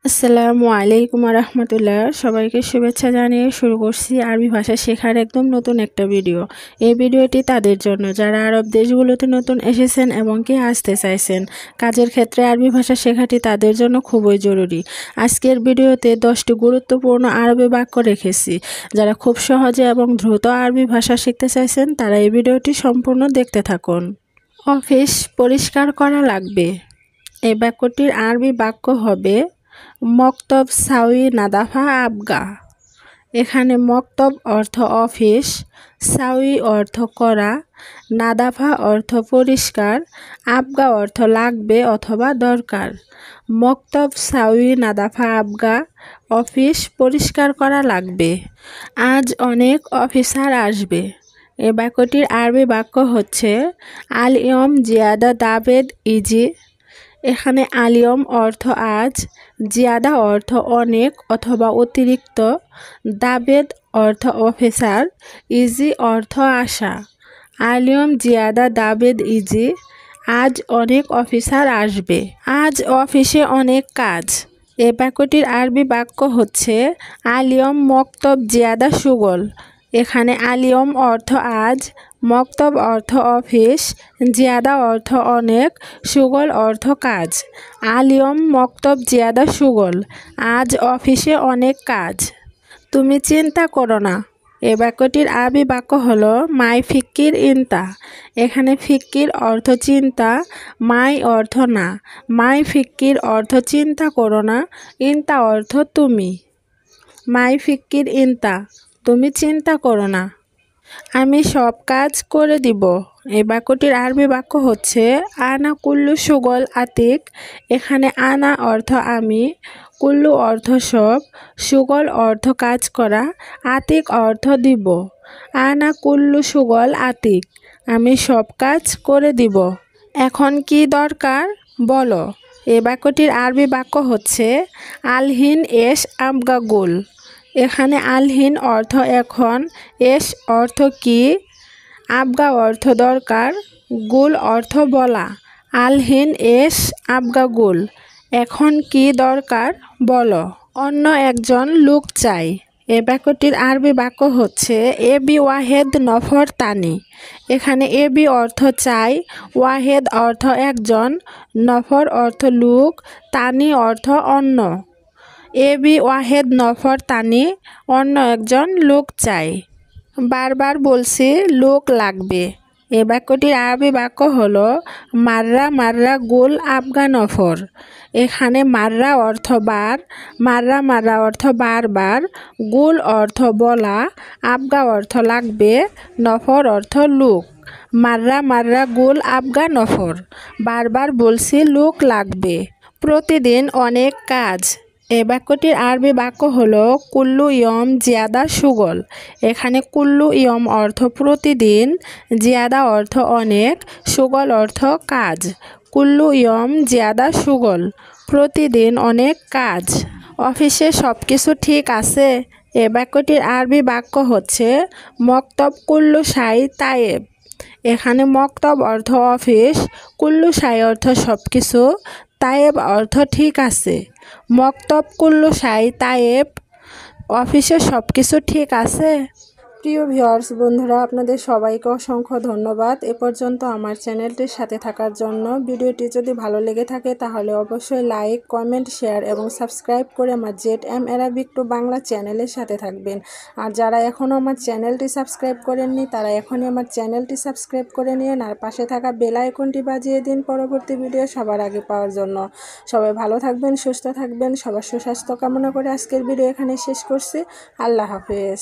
আসসালামু আলাইকুম রহমতুল্লাহ। সবাইকে শুভেচ্ছা জানিয়ে শুরু করছি আরবি ভাষা শেখার একদম নতুন একটা ভিডিও। এই ভিডিওটি তাদের জন্য যারা আরব দেশগুলোতে নতুন এসেছেন এবং কি আসতে চাইছেন। কাজের ক্ষেত্রে আরবি ভাষা শেখাটি তাদের জন্য খুবই জরুরি। আজকের ভিডিওতে 10টি গুরুত্বপূর্ণ আরবি বাক্য রেখেছি। যারা খুব সহজে এবং দ্রুত আরবি ভাষা শিখতে চাইছেন তারা এই ভিডিওটি সম্পূর্ণ দেখতে থাকুন। অফিস পরিষ্কার করা লাগবে। এই বাক্যটির আরবি বাক্য হবে মক্তব সাউই নাদাফা আবগা। এখানে মক্তব অর্থ অফিস, সাউই অর্থ করা, নাদাফা অর্থ পরিষ্কার, আবগা অর্থ লাগবে অথবা দরকার। মক্তব সাউই নাদাফা আবগা, অফিস পরিষ্কার করা লাগবে। আজ অনেক অফিসার আসবে। এ বাক্যটির আরবি বাক্য হচ্ছে আল ইয়ম জিয়াদা দাবেদ ইজি। এখানে আলিয়ম অর্থ আজ, জিয়াদা অর্থ অনেক অথবা অতিরিক্ত, দাবেদ অর্থ অফিসার, ইজি অর্থ আশা। আলিয়ম জিয়াদা দাবেদ ইজি, আজ অনেক অফিসার আসবে। আজ অফিসে অনেক কাজ। এ বাক্যটির আরবি বাক্য হচ্ছে আলিয়ম মক্তব জিয়াদা সুগল। এখানে আলিয়ম অর্থ আজ, মক্তব অর্থ অফিস, জিয়াদা অর্থ অনেক, সুগল অর্থ কাজ। আলিয়ম মক্তব জিয়াদা সুগল, আজ অফিসে অনেক কাজ। তুমি চিন্তা করো না। এ বাক্যটির আরবি বাক্য হলো মাই ফিক্কির ইনতা। এখানে ফিক্কির অর্থ চিন্তা, মাই অর্থ না। মাই ফিক্কির অর্থ চিন্তা করো না, ইনতা অর্থ তুমি। মাই ফিক্কির ইনতা, তুমি চিন্তা করো না। আমি সব কাজ করে দিব। এই বাক্যটির আরবি বাক্য হচ্ছে আনা কুল্লু সুগল আতিক। এখানে আনা অর্থ আমি, কুল্লু অর্থ সব, সুগল অর্থ কাজ করা, আতিক অর্থ দিব। আনা কুল্লু সুগল আতিক, আমি সব কাজ করে দিব। এখন কি দরকার বলো। এই বাক্যটির আরবি বাক্য হচ্ছে আলহিন এস আবগা গুল। এখানে আলহিন অর্থ এখন, এস অর্থ কি, আবগা অর্থ দরকার, গুল অর্থ বলা। আলহিন এস আবগা গুল, এখন কি দরকার বলো। অন্য একজন লোক চাই। এ বাক্যটির আরবি বাক্য হচ্ছে এবি ওয়াহেদ নফর তানি। এখানে এবি অর্থ চাই, ওয়াহেদ অর্থ একজন, নফর অর্থ লোক, তানি অর্থ অন্য। এবি ওয়াহেদ নফর তানি, অন্য একজন লোক চাই। বারবার বলছি লোক লাগবে। এ বাক্যটির আরবি বাক্য হলো মাররা মাররা গুল আবগা নফর। এখানে মাররা অর্থ বার, মাররা মাররা অর্থ বারবার, গুল অর্থ বলা, আবগা অর্থ লাগবে, নফর অর্থ লোক। মাররা মাররা গুল আবগা নফর, বারবার বলছি লোক লাগবে। প্রতিদিন অনেক কাজ। এই বাক্যটির আরবি বাক্য হলো কুল্লু ইয়ম জিয়াদা সুগল। এখানে কুল্লু ইয়ম অর্থ প্রতিদিন, জিয়াদা অর্থ অনেক, সুগল অর্থ কাজ। কুল্লু ইয়ম জিয়াদা সুগল, প্রতিদিন অনেক কাজ। অফিসে সব কিছু ঠিক আছে। এ বাক্যটির আরবি বাক্য হচ্ছে মক্তব কুল্লু শাই তায়েব। এখানে মক্তব অর্থ অফিস, কুল্লু শাই অর্থ সব কিছু, তায়েব অর্থ ঠিক আছে। মক্তব কুল্লু শাই তায়েব, অফিসে সব কিছু ঠিক আছে। প্রিয় ভিউয়ার্স বন্ধুরা, আপনাদের সবাইকে অসংখ্য ধন্যবাদ এ পর্যন্ত আমার চ্যানেলটির সাথে থাকার জন্য। ভিডিওটি যদি ভালো লেগে থাকে তাহলে অবশ্যই লাইক, কমেন্ট, শেয়ার এবং সাবস্ক্রাইব করে আমার ZM Arabic to বাংলা চ্যানেলের সাথে থাকবেন। আর যারা এখনও আমার চ্যানেলটি সাবস্ক্রাইব করেননি তারা এখনই আমার চ্যানেলটি সাবস্ক্রাইব করে নিন আর পাশে থাকা বেল আইকনটি বাজিয়ে দিন পরবর্তী ভিডিও সবার আগে পাওয়ার জন্য। সবাই ভালো থাকবেন, সুস্থ থাকবেন, সবার সুস্বাস্থ্য কামনা করে আজকের ভিডিও এখানে শেষ করছি। আল্লাহ হাফেজ।